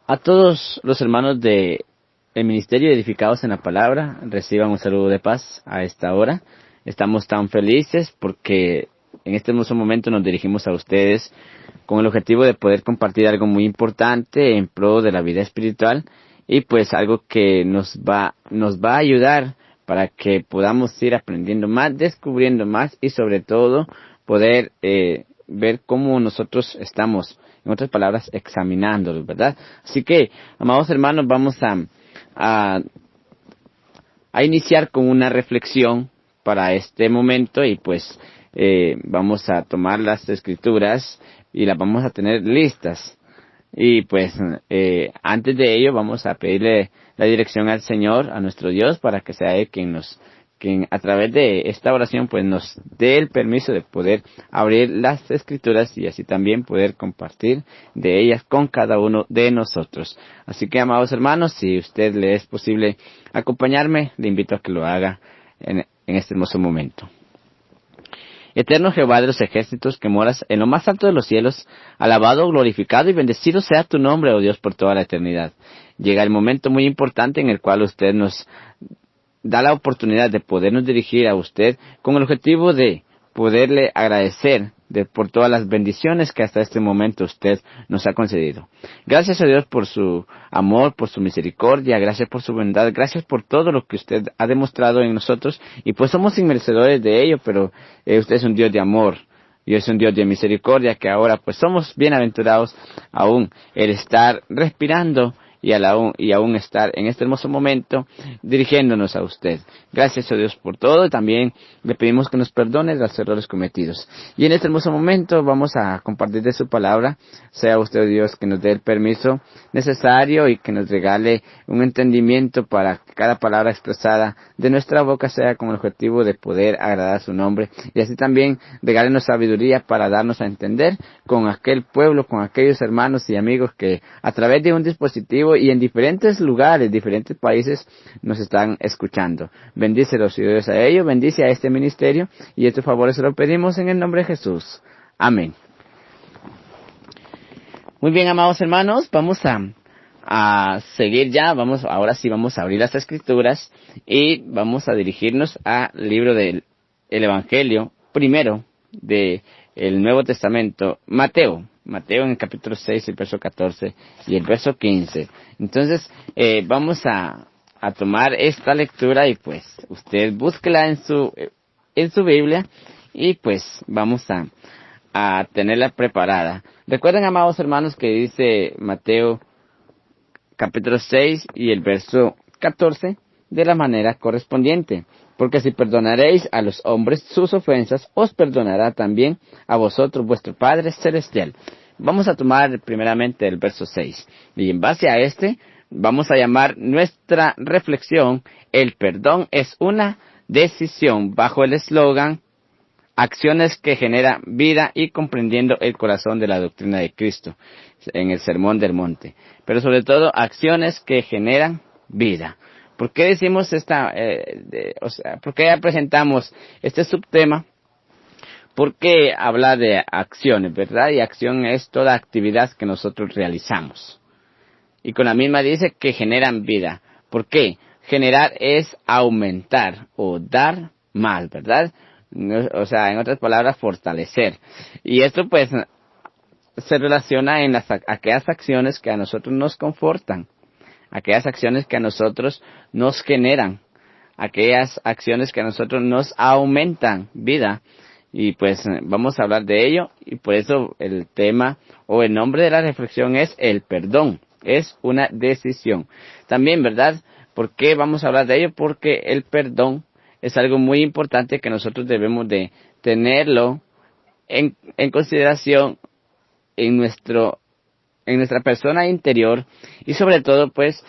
A todos los hermanos de el Ministerio Edificados en la Palabra, reciban un saludo de paz a esta hora. Estamos tan felices porque en este hermoso momento nos dirigimos a ustedes con el objetivo de poder compartir algo muy importante en pro de la vida espiritual y pues algo que nos va a ayudar para que podamos ir aprendiendo más, descubriendo más y sobre todo poder ver cómo nosotros estamos, en otras palabras, examinándolos, ¿verdad? Así que, amados hermanos, vamos a iniciar con una reflexión para este momento y pues vamos a tomar las escrituras y las vamos a tener listas. Y pues antes de ello vamos a pedirle la dirección al Señor, a nuestro Dios, para que sea Él quien a través de esta oración pues nos dé el permiso de poder abrir las escrituras y así también poder compartir de ellas con cada uno de nosotros. Así que, amados hermanos, si usted le es posible acompañarme, le invito a que lo haga en este hermoso momento. Eterno Jehová de los ejércitos, que moras en lo más alto de los cielos, alabado, glorificado y bendecido sea tu nombre, oh Dios, por toda la eternidad. Llega el momento muy importante en el cual usted nos da la oportunidad de podernos dirigir a usted con el objetivo de poderle agradecer por todas las bendiciones que hasta este momento usted nos ha concedido. Gracias a Dios por su amor, por su misericordia, gracias por su bondad, gracias por todo lo que usted ha demostrado en nosotros y pues somos inmerecedores de ello, pero usted es un Dios de amor. Y es un Dios de misericordia que ahora pues somos bienaventurados aún el estar respirando y aún estar en este hermoso momento dirigiéndonos a usted. Gracias a Dios por todo y también le pedimos que nos perdone los errores cometidos. Y en este hermoso momento vamos a compartir de su palabra. Sea usted Dios que nos dé el permiso necesario y que nos regale un entendimiento para que cada palabra expresada de nuestra boca sea con el objetivo de poder agradar su nombre y así también regálenos sabiduría para darnos a entender con aquel pueblo, con aquellos hermanos y amigos que a través de un dispositivo y en diferentes lugares, diferentes países nos están escuchando. Bendícelos y Dios a ellos, bendice a este ministerio y estos favores se lo pedimos en el nombre de Jesús. Amén. Muy bien, amados hermanos, vamos a seguir ya, ahora sí vamos a abrir las escrituras y vamos a dirigirnos al libro del Evangelio primero de el Nuevo Testamento, Mateo en el capítulo 6, el verso 14 y el verso 15. Entonces, vamos a tomar esta lectura y pues usted búsquela en su Biblia y pues vamos a tenerla preparada. Recuerden, amados hermanos, que dice Mateo capítulo 6 y el verso 14 de la manera correspondiente. Porque si perdonaréis a los hombres sus ofensas, os perdonará también a vosotros vuestro Padre Celestial. Vamos a tomar primeramente el verso 6. Y en base a este, vamos a llamar nuestra reflexión, el perdón es una decisión, bajo el eslogan, acciones que generan vida y comprendiendo el corazón de la doctrina de Cristo, en el Sermón del Monte. Pero sobre todo, acciones que generan vida. ¿Por qué decimos por qué presentamos este subtema? Porque habla de acciones, ¿verdad? Y acción es toda actividad que nosotros realizamos. Y con la misma dice que generan vida. ¿Por qué? Generar es aumentar o dar más, ¿verdad? O sea, en otras palabras, fortalecer. Y esto pues se relaciona en aquellas acciones que a nosotros nos confortan. Aquellas acciones que a nosotros nos generan, aquellas acciones que a nosotros nos aumentan vida. Y pues vamos a hablar de ello y por eso el tema o el nombre de la reflexión es el perdón. Es una decisión. También, ¿verdad? ¿Por qué vamos a hablar de ello? Porque el perdón es algo muy importante que nosotros debemos de tenerlo en consideración en nuestra persona interior y sobre todo pues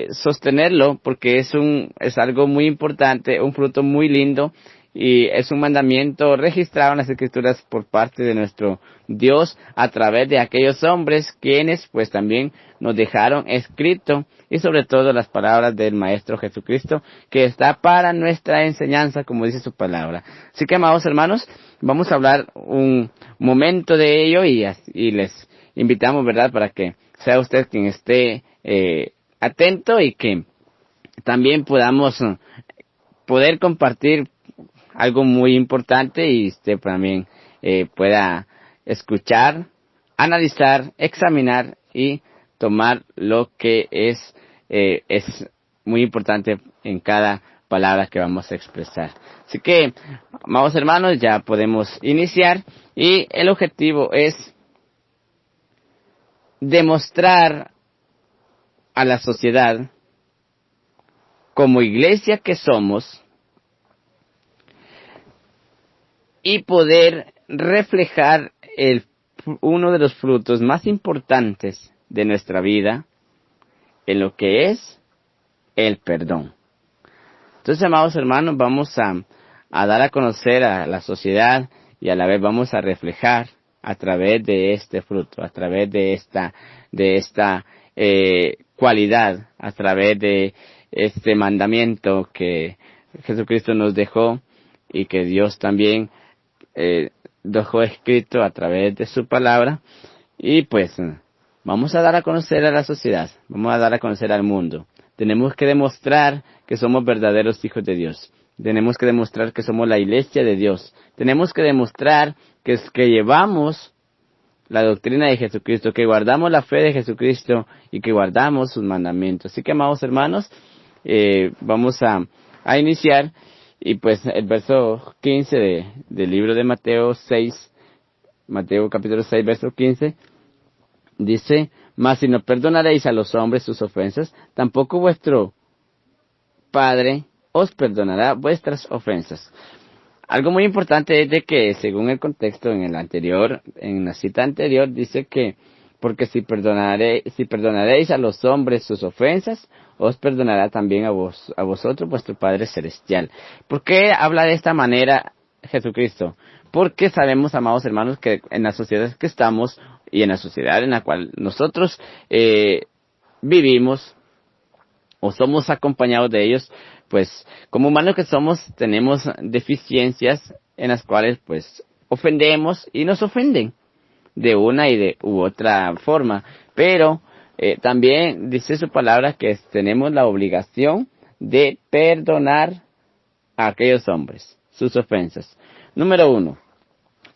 sostenerlo porque es algo muy importante, un fruto muy lindo y es un mandamiento registrado en las Escrituras por parte de nuestro Dios a través de aquellos hombres quienes pues también nos dejaron escrito y sobre todo las palabras del Maestro Jesucristo que está para nuestra enseñanza como dice su palabra. Así que, amados hermanos, vamos a hablar un momento de ello y les invitamos, ¿verdad?, para que sea usted quien esté atento y que también podamos poder compartir algo muy importante y usted también pueda escuchar, analizar, examinar y tomar lo que es muy importante en cada palabra que vamos a expresar. Así que, amados hermanos, ya podemos iniciar y el objetivo es demostrar a la sociedad, como iglesia que somos, y poder reflejar uno de los frutos más importantes de nuestra vida en lo que es el perdón. Entonces, amados hermanos, vamos a dar a conocer a la sociedad y a la vez vamos a reflejar a través de este fruto, a través de esta cualidad, a través de este mandamiento que Jesucristo nos dejó y que Dios también dejó escrito a través de su palabra. Y pues vamos a dar a conocer a la sociedad, vamos a dar a conocer al mundo. Tenemos que demostrar que somos verdaderos hijos de Dios. Tenemos que demostrar que somos la iglesia de Dios. Tenemos que demostrar que llevamos la doctrina de Jesucristo, que guardamos la fe de Jesucristo y que guardamos sus mandamientos. Así que, amados hermanos, vamos a iniciar. Y pues el verso 15 del libro de Mateo 6, Mateo capítulo 6, verso 15, dice: mas si no perdonaréis a los hombres sus ofensas, tampoco vuestro Padre os perdonará vuestras ofensas. Algo muy importante es de que, según el contexto en la cita anterior, dice que, porque si perdonaréis a los hombres sus ofensas, os perdonará también a vosotros vuestro Padre Celestial. ¿Por qué habla de esta manera Jesucristo? Porque sabemos, amados hermanos, que en la sociedad que estamos y en la sociedad en la cual nosotros vivimos o somos acompañados de ellos, pues como humanos que somos tenemos deficiencias en las cuales pues ofendemos y nos ofenden de una u otra forma, pero también dice su palabra que tenemos la obligación de perdonar a aquellos hombres sus ofensas. Número 1,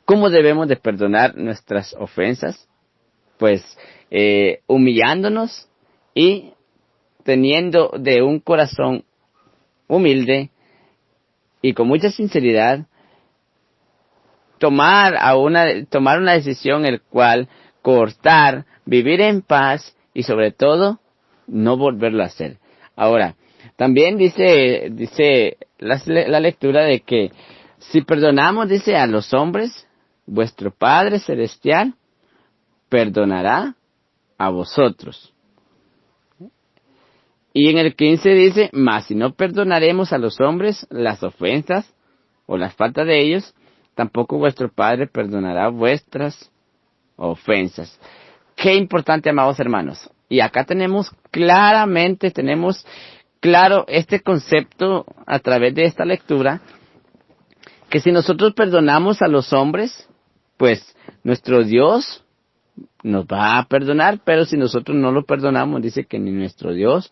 ¿cómo debemos de perdonar nuestras ofensas? Pues humillándonos y teniendo de un corazón humilde y con mucha sinceridad tomar una decisión el cual cortar, vivir en paz y sobre todo no volverlo a hacer. Ahora, también dice la lectura de que si perdonamos, dice, a los hombres, vuestro Padre Celestial perdonará a vosotros. Y en el 15 dice: mas si no perdonaremos a los hombres las ofensas o las faltas de ellos, tampoco vuestro Padre perdonará vuestras ofensas. Qué importante, amados hermanos. Y acá tenemos claro este concepto a través de esta lectura, que si nosotros perdonamos a los hombres, pues nuestro Dios nos va a perdonar, pero si nosotros no lo perdonamos, dice que ni nuestro Dios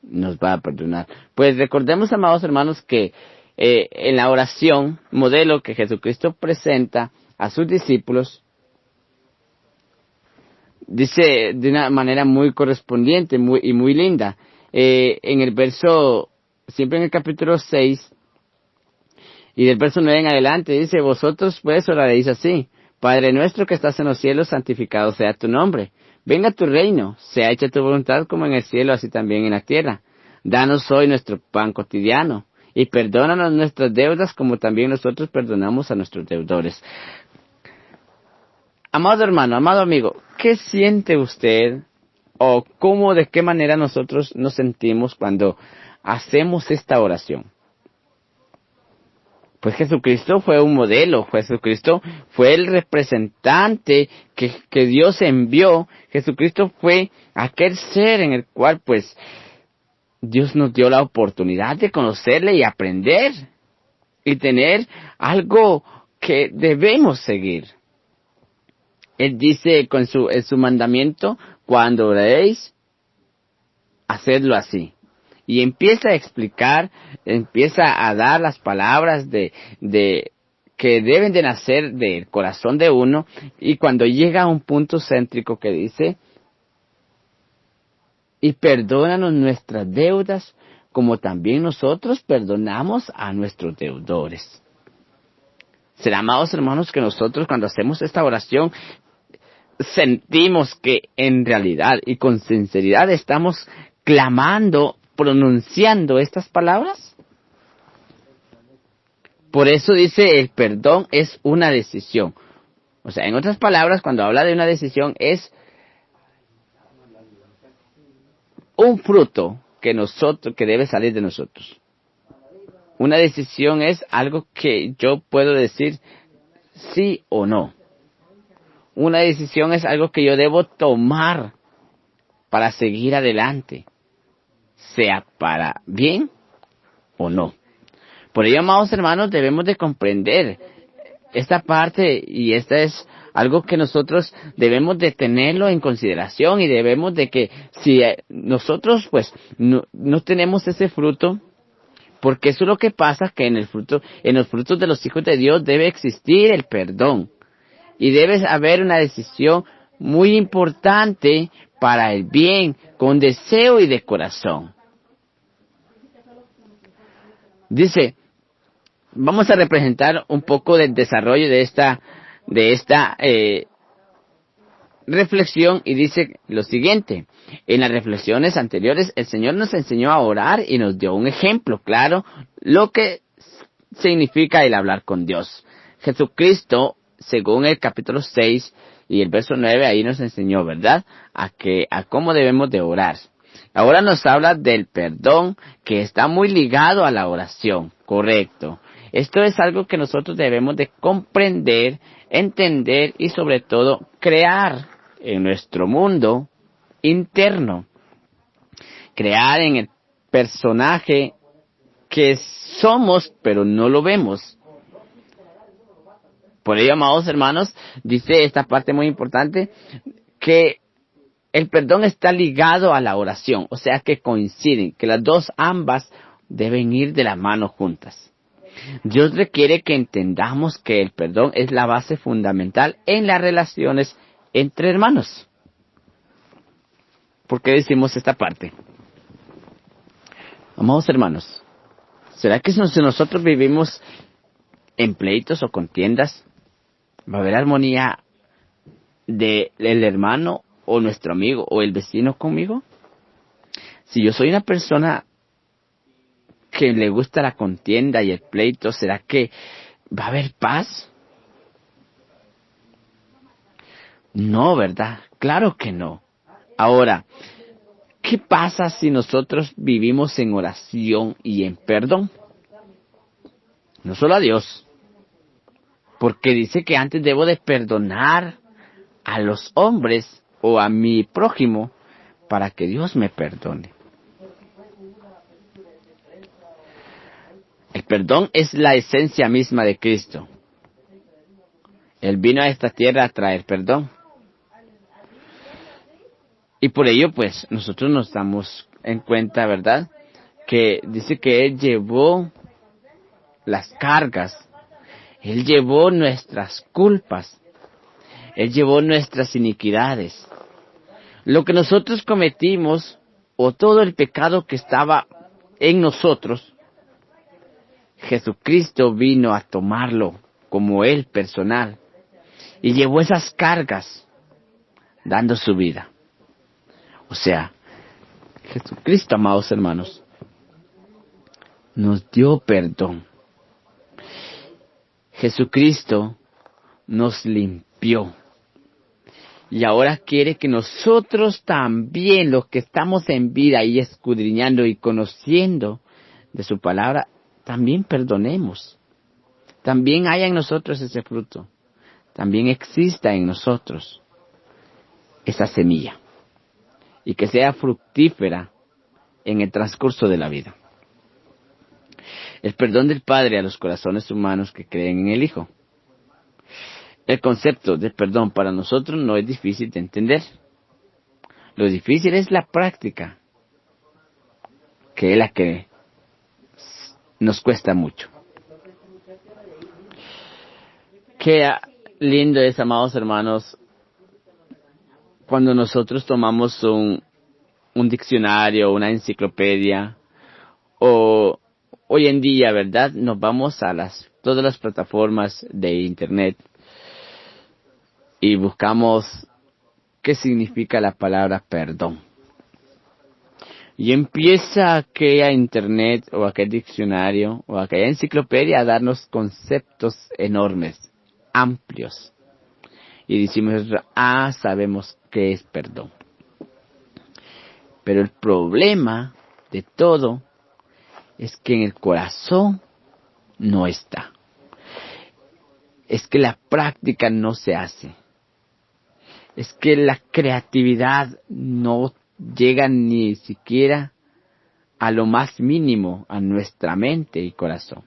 nos va a perdonar. Pues recordemos, amados hermanos, que en la oración modelo que Jesucristo presenta a sus discípulos, dice de una manera muy correspondiente y muy linda, en el verso, siempre en el capítulo 6, y del verso 9 en adelante, dice: vosotros pues oraréis así: Padre nuestro que estás en los cielos, santificado sea tu nombre. Venga tu reino, sea hecha tu voluntad como en el cielo, así también en la tierra. Danos hoy nuestro pan cotidiano, y perdónanos nuestras deudas como también nosotros perdonamos a nuestros deudores. Amado hermano, amado amigo, ¿qué siente usted o de qué manera nosotros nos sentimos cuando hacemos esta oración? Pues Jesucristo fue un modelo, Jesucristo fue el representante que Dios envió. Jesucristo fue aquel ser en el cual pues Dios nos dio la oportunidad de conocerle y aprender y tener algo que debemos seguir. Él dice en su mandamiento, cuando oréis, hacedlo así. Y empieza a explicar, empieza a dar las palabras de que deben de nacer del corazón de uno, y cuando llega a un punto céntrico que dice, y perdónanos nuestras deudas, como también nosotros perdonamos a nuestros deudores. Será, amados hermanos, que nosotros cuando hacemos esta oración, sentimos que en realidad y con sinceridad estamos clamando, pronunciando estas palabras. Por eso dice, el perdón es una decisión. O sea, en otras palabras, cuando habla de una decisión, es un fruto que debe salir de nosotros. Una decisión es algo que yo puedo decir sí o no. Una decisión es algo que yo debo tomar para seguir adelante, sea para bien o no. Por ello, amados hermanos, debemos de comprender esta parte, y esta es algo que nosotros debemos de tenerlo en consideración, y debemos de que si nosotros pues no tenemos ese fruto, porque eso es lo que pasa, que en los frutos de los hijos de Dios debe existir el perdón, y debe haber una decisión muy importante para el bien, con deseo y de corazón. Dice, vamos a representar un poco del desarrollo de esta reflexión, y dice lo siguiente: en las reflexiones anteriores el Señor nos enseñó a orar y nos dio un ejemplo claro lo que significa el hablar con Dios. Jesucristo, según el capítulo 6 y el verso 9, ahí nos enseñó, ¿verdad?, a cómo debemos de orar. Ahora nos habla del perdón, que está muy ligado a la oración, correcto. Esto es algo que nosotros debemos de comprender, entender y sobre todo crear en nuestro mundo interno. Crear en el personaje que somos, pero no lo vemos. Por ello, amados hermanos, dice esta parte muy importante, que el perdón está ligado a la oración, o sea que coinciden, que las dos ambas deben ir de la mano juntas. Dios requiere que entendamos que el perdón es la base fundamental en las relaciones entre hermanos. ¿Por qué decimos esta parte? Amados hermanos, ¿será que si nosotros vivimos en pleitos o contiendas, va a haber armonía del hermano o nuestro amigo o el vecino conmigo? Si yo soy una persona que le gusta la contienda y el pleito, ¿será que va a haber paz? No, ¿verdad? Claro que no. Ahora, ¿qué pasa si nosotros vivimos en oración y en perdón? No solo a Dios, porque dice que antes debo de perdonar a los hombres o a mi prójimo para que Dios me perdone. El perdón es la esencia misma de Cristo. Él vino a esta tierra a traer perdón. Y por ello, pues, nosotros nos damos en cuenta, ¿verdad?, que dice que Él llevó las cargas, Él llevó nuestras culpas, Él llevó nuestras iniquidades. Lo que nosotros cometimos, o todo el pecado que estaba en nosotros, Jesucristo vino a tomarlo como Él personal, y llevó esas cargas, dando su vida. O sea, Jesucristo, amados hermanos, nos dio perdón. Jesucristo nos limpió. Y ahora quiere que nosotros también, los que estamos en vida y escudriñando y conociendo de su palabra, también perdonemos. También haya en nosotros ese fruto. También exista en nosotros esa semilla. Y que sea fructífera en el transcurso de la vida. El perdón del Padre a los corazones humanos que creen en el Hijo. El concepto de perdón para nosotros no es difícil de entender. Lo difícil es la práctica, que es la que nos cuesta mucho. Qué lindo es, amados hermanos, cuando nosotros tomamos un diccionario, una enciclopedia, o hoy en día, ¿verdad? Nos vamos a todas las plataformas de internet y buscamos qué significa la palabra perdón. Y empieza aquella internet o aquel diccionario o aquella enciclopedia a darnos conceptos enormes, amplios. Y decimos, sabemos qué es perdón. Pero el problema de todo es que en el corazón no está. Es que la práctica no se hace. Es que la creatividad no llega ni siquiera a lo más mínimo a nuestra mente y corazón.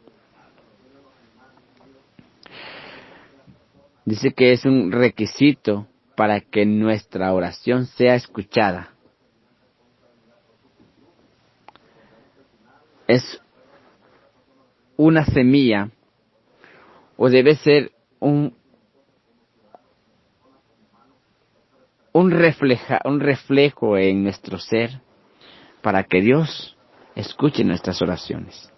Dice que es un requisito para que nuestra oración sea escuchada. Es una semilla o debe ser un reflejo en nuestro ser para que Dios escuche nuestras oraciones.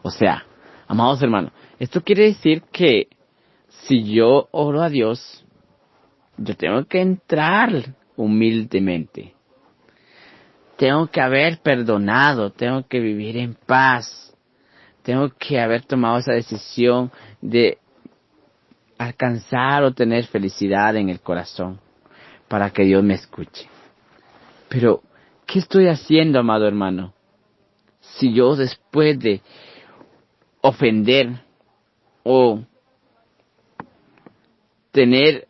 O sea, amados hermanos, esto quiere decir que si yo oro a Dios, yo tengo que entrar humildemente. Tengo que haber perdonado, tengo que vivir en paz. Tengo que haber tomado esa decisión de alcanzar o tener felicidad en el corazón para que Dios me escuche. Pero, ¿qué estoy haciendo, amado hermano? Si yo después de ofender o tener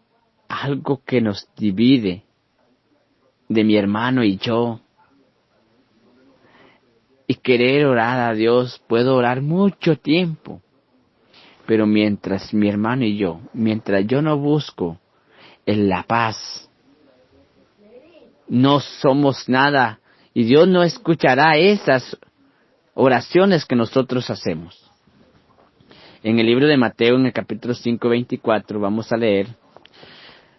algo que nos divide de mi hermano y yo, y querer orar a Dios, puedo orar mucho tiempo, pero mientras mi hermano y yo, mientras yo no busco en la paz, no somos nada, y Dios no escuchará esas oraciones que nosotros hacemos. En el libro de Mateo, en el capítulo 5, 24, vamos a leer,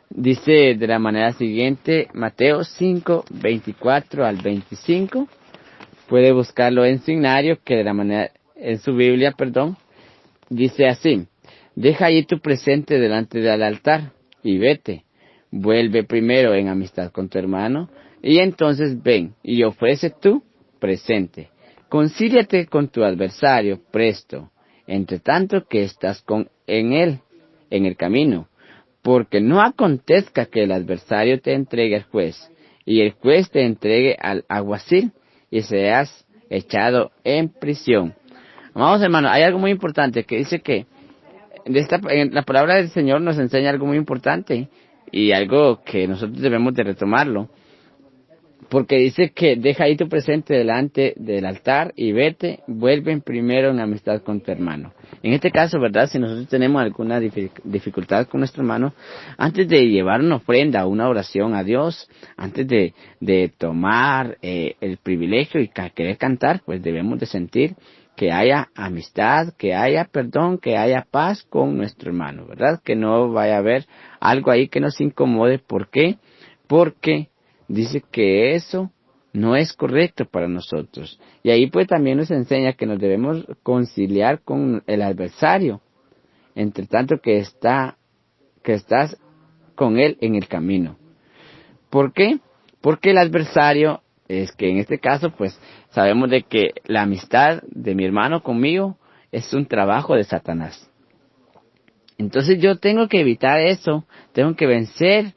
dice de la manera siguiente, Mateo 5, 24 al 25, puede buscarlo en su ignario, que de la manera, en su Biblia, dice así: deja allí tu presente delante del altar, y vete, vuelve primero en amistad con tu hermano, y entonces ven, y ofrece tu presente. Concíliate con tu adversario presto, entre tanto que estás en el camino, porque no acontezca que el adversario te entregue al juez, y el juez te entregue al alguacil, y seas echado en prisión. Amados hermanos, hay algo muy importante que dice que en la palabra del Señor nos enseña algo muy importante y algo que nosotros debemos de retomarlo, porque dice que deja ahí tu presente delante del altar y vete, vuelven primero en amistad con tu hermano. En este caso, ¿verdad? Si nosotros tenemos alguna dificultad con nuestro hermano, antes de llevar una ofrenda, una oración a Dios, antes de tomar el privilegio y querer cantar, pues debemos de sentir que haya amistad, que haya perdón, que haya paz con nuestro hermano, ¿verdad? Que no vaya a haber algo ahí que nos incomode. ¿Por qué? Porque dice que eso no es correcto para nosotros. Y ahí pues también nos enseña que nos debemos conciliar con el adversario, entre tanto que estás con él en el camino. ¿Por qué? Porque el adversario es que en este caso pues sabemos de que la amistad de mi hermano conmigo es un trabajo de Satanás. Entonces yo tengo que evitar eso, tengo que vencer,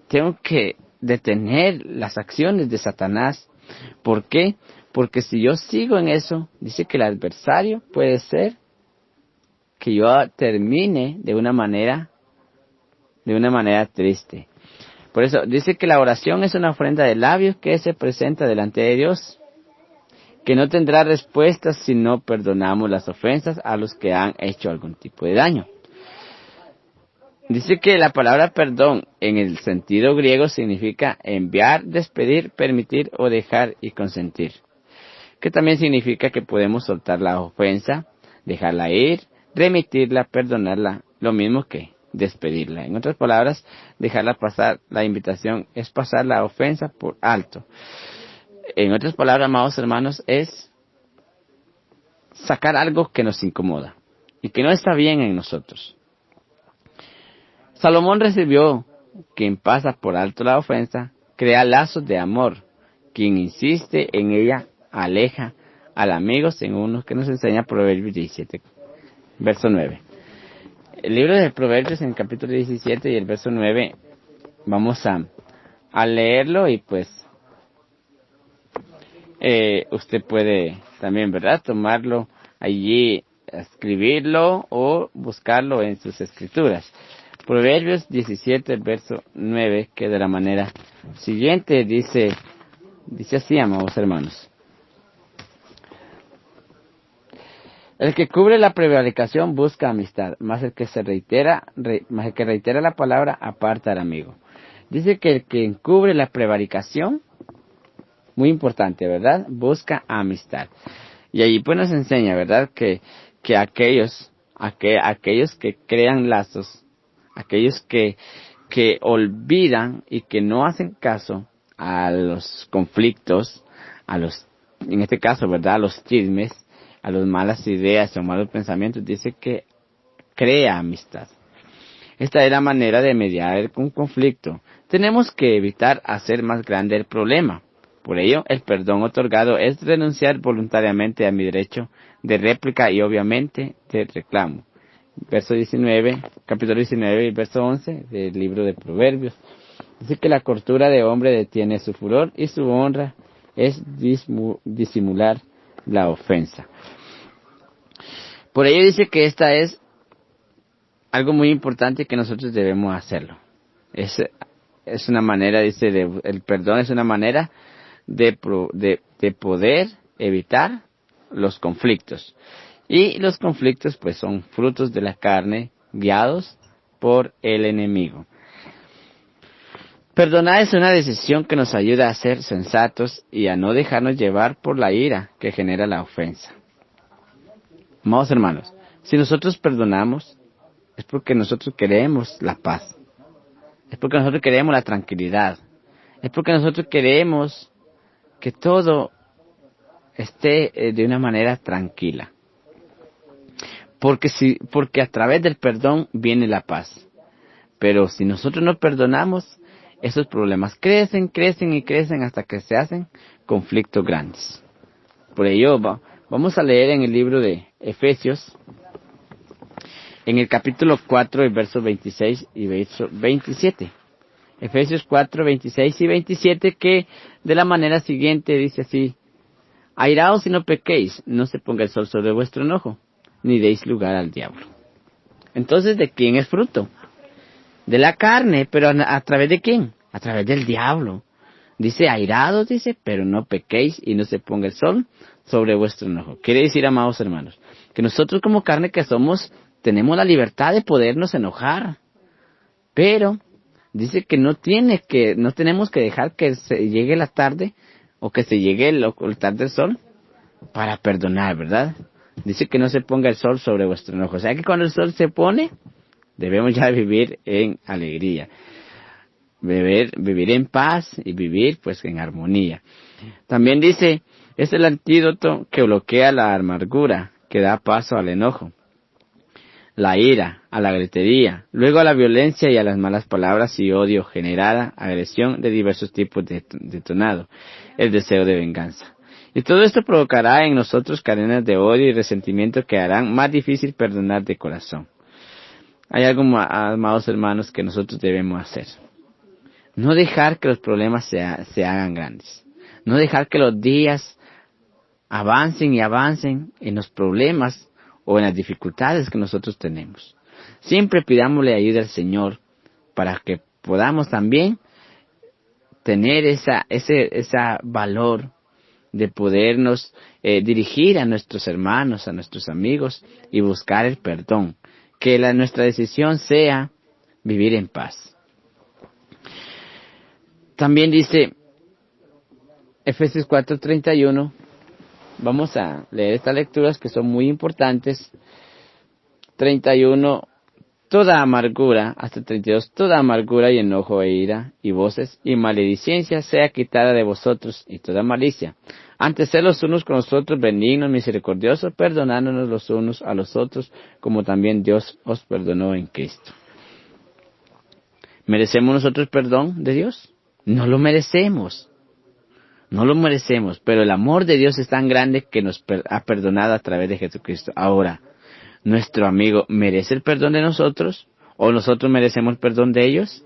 tengo que detener las acciones de Satanás. ¿Por qué? Porque si yo sigo en eso, dice que el adversario puede ser que yo termine de una manera triste. Por eso dice que la oración es una ofrenda de labios que se presenta delante de Dios, que no tendrá respuesta si no perdonamos las ofensas a los que han hecho algún tipo de daño. Dice que la palabra perdón en el sentido griego significa enviar, despedir, permitir o dejar y consentir. Que también significa que podemos soltar la ofensa, dejarla ir, remitirla, perdonarla, lo mismo que despedirla. En otras palabras, dejarla pasar, la invitación es pasar la ofensa por alto. En otras palabras, amados hermanos, es sacar algo que nos incomoda y que no está bien en nosotros. Salomón recibió: quien pasa por alto la ofensa, crea lazos de amor. Quien insiste en ella, aleja al amigo, según lo que nos enseña Proverbios 17, verso 9. El libro de Proverbios en el capítulo 17 y el verso 9, vamos a leerlo y pues usted puede también, ¿verdad?, tomarlo allí, escribirlo o buscarlo en sus escrituras. Proverbios 17, verso 9, que de la manera siguiente dice así, amados hermanos. El que cubre la prevaricación busca amistad, más el que reitera la palabra aparta al amigo. Dice que el que encubre la prevaricación, muy importante, ¿verdad?, busca amistad. Y allí pues nos enseña, ¿verdad?, que aquellos que crean lazos, aquellos que olvidan y que no hacen caso a los conflictos, en este caso, ¿verdad?, a los chismes, a las malas ideas o malos pensamientos, dice que crea amistad. Esta es la manera de mediar un conflicto. Tenemos que evitar hacer más grande el problema. Por ello, el perdón otorgado es renunciar voluntariamente a mi derecho de réplica y obviamente de reclamo. Verso 19, capítulo 19 y verso 11 del libro de Proverbios. Dice que la cordura de hombre detiene su furor y su honra es disimular la ofensa. Por ello dice que esta es algo muy importante que nosotros debemos hacerlo. Es una manera, dice, el perdón es una manera de poder evitar los conflictos. Y los conflictos pues son frutos de la carne guiados por el enemigo. Perdonar es una decisión que nos ayuda a ser sensatos y a no dejarnos llevar por la ira que genera la ofensa. Amados hermanos, si nosotros perdonamos, es porque nosotros queremos la paz. Es porque nosotros queremos la tranquilidad. Es porque nosotros queremos que todo esté de una manera tranquila. Porque a través del perdón viene la paz. Pero si nosotros no perdonamos, esos problemas crecen hasta que se hacen conflictos grandes. Por ello, vamos a leer en el libro de Efesios, en el capítulo 4, el verso 26 y verso 27. Efesios 4, 26 y 27, que de la manera siguiente dice así: airaos y no pequéis, no se ponga el sol sobre vuestro enojo, ni deis lugar al diablo. Entonces, ¿de quién es fruto? De la carne, pero ¿a través de quién? A través del diablo. Dice, airados, dice, pero no pequéis y no se ponga el sol sobre vuestro enojo. Quiere decir, amados hermanos, que nosotros como carne que somos, tenemos la libertad de podernos enojar. Pero dice que no tenemos que dejar que se llegue la tarde o que se llegue el tarde del sol para perdonar, ¿verdad? Dice que no se ponga el sol sobre vuestro enojo. O sea que cuando el sol se pone, debemos ya vivir en alegría. Vivir en paz y vivir pues en armonía. También dice, es el antídoto que bloquea la amargura, que da paso al enojo, la ira, a la gritería, luego a la violencia y a las malas palabras y odio generada, agresión de diversos tipos detonado, el deseo de venganza. Y todo esto provocará en nosotros cadenas de odio y resentimiento que harán más difícil perdonar de corazón. Hay algo, amados hermanos, que nosotros debemos hacer. No dejar que los problemas se hagan grandes. No dejar que los días avancen y avancen en los problemas o en las dificultades que nosotros tenemos. Siempre pidámosle ayuda al Señor para que podamos también tener ese valor de podernos dirigir a nuestros hermanos, a nuestros amigos y buscar el perdón. Que nuestra decisión sea vivir en paz. También dice Efesios 4:31, vamos a leer estas lecturas que son muy importantes. 31, toda amargura, hasta 32, toda amargura y enojo e ira y voces y maledicencia sea quitada de vosotros y toda malicia. Antes sed los unos con los otros benignos, misericordiosos, perdonándonos los unos a los otros, como también Dios os perdonó en Cristo. ¿Merecemos nosotros perdón de Dios? No lo merecemos. No lo merecemos, pero el amor de Dios es tan grande que nos ha perdonado a través de Jesucristo. Ahora, ¿nuestro amigo merece el perdón de nosotros? ¿O nosotros merecemos el perdón de ellos?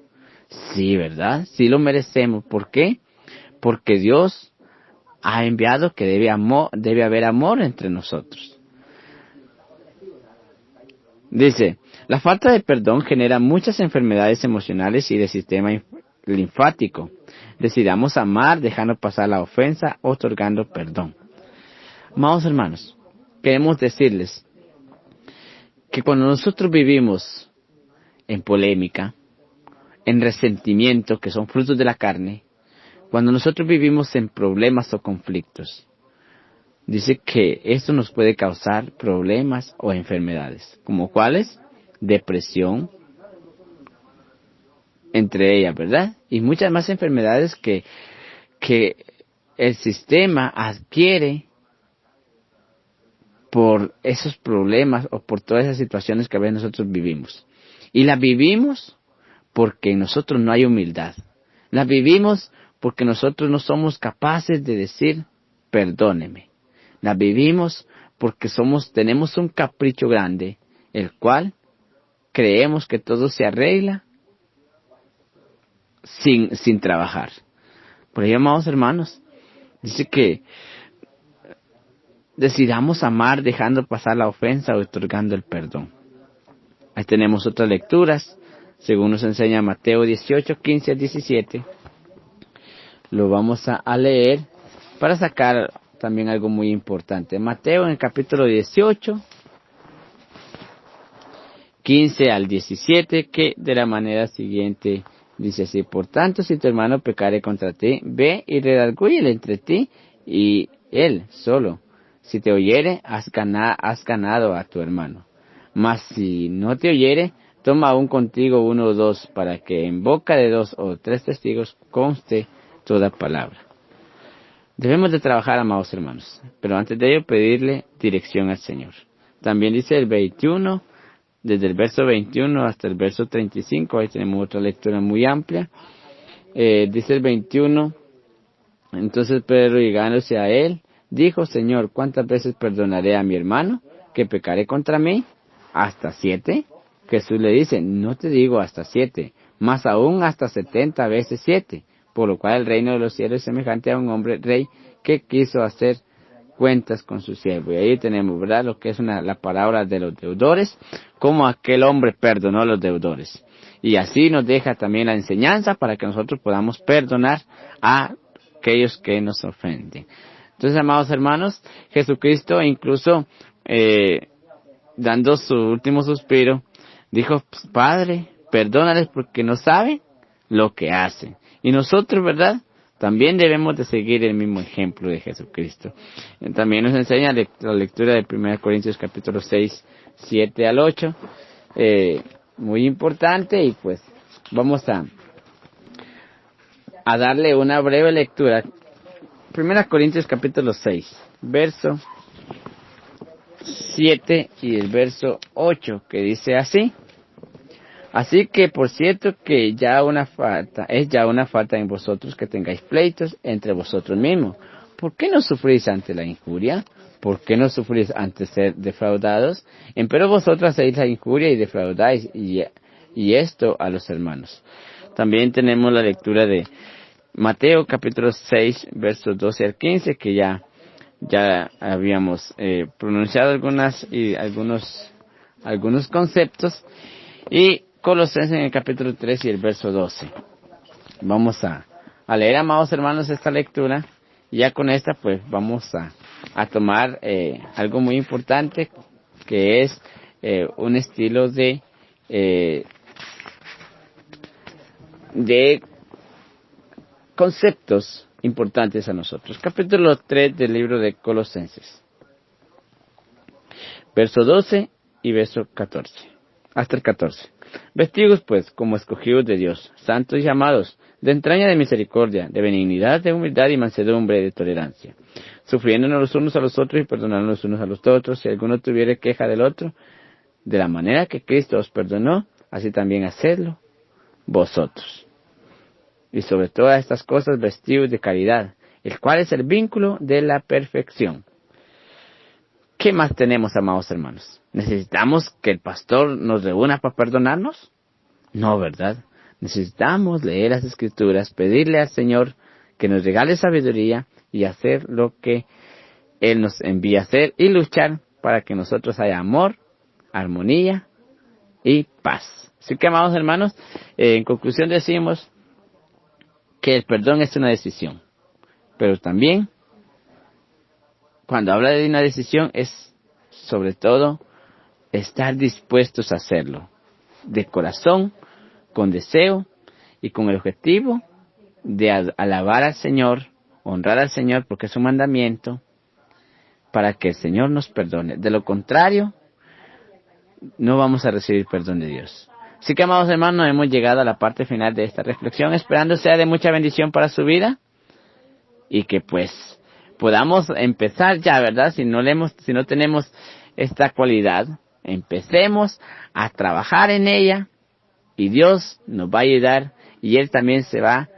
Sí, ¿verdad? Sí lo merecemos. ¿Por qué? Porque Dios ha enviado que debe haber amor entre nosotros. Dice, la falta de perdón genera muchas enfermedades emocionales y del sistema linfático. Decidamos amar dejando pasar la ofensa, otorgando perdón. Amados hermanos, queremos decirles que cuando nosotros vivimos en polémica, en resentimiento, que son frutos de la carne, cuando nosotros vivimos en problemas o conflictos, dice que esto nos puede causar problemas o enfermedades, como cuáles, depresión, entre ellas, ¿verdad? Y muchas más enfermedades que el sistema adquiere por esos problemas o por todas esas situaciones que a veces nosotros vivimos. Y las vivimos porque en nosotros no hay humildad. Las vivimos porque nosotros no somos capaces de decir, perdóneme. Las vivimos porque tenemos un capricho grande, el cual creemos que todo se arregla sin trabajar. Por ello, amados hermanos, dice que decidamos amar dejando pasar la ofensa o otorgando el perdón. Ahí tenemos otras lecturas, según nos enseña Mateo 18, 15 al 17. Lo vamos a leer para sacar también algo muy importante. Mateo en el capítulo 18, 15 al 17, que de la manera siguiente dice así: por tanto, si tu hermano pecare contra ti, ve y redargúyele entre ti y él solo. Si te oyere, has ganado a tu hermano. Mas si no te oyere, toma aún contigo uno o dos, para que en boca de 2 o 3 testigos conste toda palabra. Debemos de trabajar, amados hermanos, pero antes de ello pedirle dirección al Señor. También dice el 21, desde el verso 21 hasta el verso 35, ahí tenemos otra lectura muy amplia. Dice el 21, entonces Pedro, llegándose a él, dijo: Señor, ¿cuántas veces perdonaré a mi hermano que pecare contra mí? ¿Hasta 7? Jesús le dice: no te digo hasta 7, más aún hasta 70 veces 7. Por lo cual el reino de los cielos es semejante a un hombre rey que quiso hacer cuentas con su siervo. Y ahí tenemos, ¿verdad?, lo que es la palabra de los deudores, como aquel hombre perdonó a los deudores. Y así nos deja también la enseñanza para que nosotros podamos perdonar a aquellos que nos ofenden. Entonces, amados hermanos, Jesucristo incluso dando su último suspiro, dijo: Padre, perdónales porque no saben lo que hacen. Y nosotros, ¿verdad?, también debemos de seguir el mismo ejemplo de Jesucristo. También nos enseña la lectura de 1 Corintios capítulo 6, 7 al 8. Muy importante, y pues vamos a darle una breve lectura. 1 Corintios capítulo 6, verso 7 y el verso 8, que dice así: así que, por cierto, que es ya una falta en vosotros que tengáis pleitos entre vosotros mismos. ¿Por qué no sufrís ante la injuria? ¿Por qué no sufrís ante ser defraudados? Empero vosotros hacéis la injuria y defraudáis, y esto a los hermanos. También tenemos la lectura de Mateo capítulo 6, versos 12 al 15, que ya habíamos pronunciado algunos conceptos, y Colosenses en el capítulo 3 y el verso 12. Vamos a leer, amados hermanos, esta lectura, y ya con esta pues vamos a tomar algo muy importante, que es un estilo de de conceptos importantes a nosotros. Capítulo 3 del libro de Colosenses. Verso 12 y verso 14. Hasta el 14. Vestidos pues como escogidos de Dios, santos y amados, de entraña de misericordia, de benignidad, de humildad y mansedumbre, de tolerancia, sufriéndonos los unos a los otros y perdonándonos los unos a los otros, si alguno tuviere queja del otro, de la manera que Cristo os perdonó, así también hacedlo vosotros. Y sobre todas estas cosas vestidos de caridad, el cual es el vínculo de la perfección. ¿Qué más tenemos, amados hermanos? ¿Necesitamos que el pastor nos reúna para perdonarnos? No, ¿verdad? Necesitamos leer las Escrituras, pedirle al Señor que nos regale sabiduría y hacer lo que Él nos envía a hacer y luchar para que nosotros haya amor, armonía y paz. Así que, amados hermanos, en conclusión decimos que el perdón es una decisión, pero también cuando habla de una decisión es sobre todo estar dispuestos a hacerlo de corazón, con deseo y con el objetivo de alabar al Señor, honrar al Señor porque es un mandamiento para que el Señor nos perdone. De lo contrario, no vamos a recibir perdón de Dios. Así que, amados hermanos, hemos llegado a la parte final de esta reflexión, esperando sea de mucha bendición para su vida y que pues podamos empezar ya, ¿verdad? Si no tenemos esta cualidad, empecemos a trabajar en ella y Dios nos va a ayudar y Él también se va a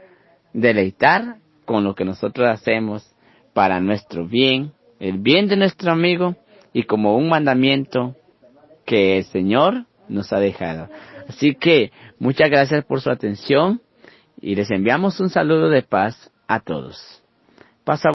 deleitar con lo que nosotros hacemos para nuestro bien, el bien de nuestro amigo y como un mandamiento que el Señor nos ha dejado. Así que muchas gracias por su atención y les enviamos un saludo de paz a todos. Pasa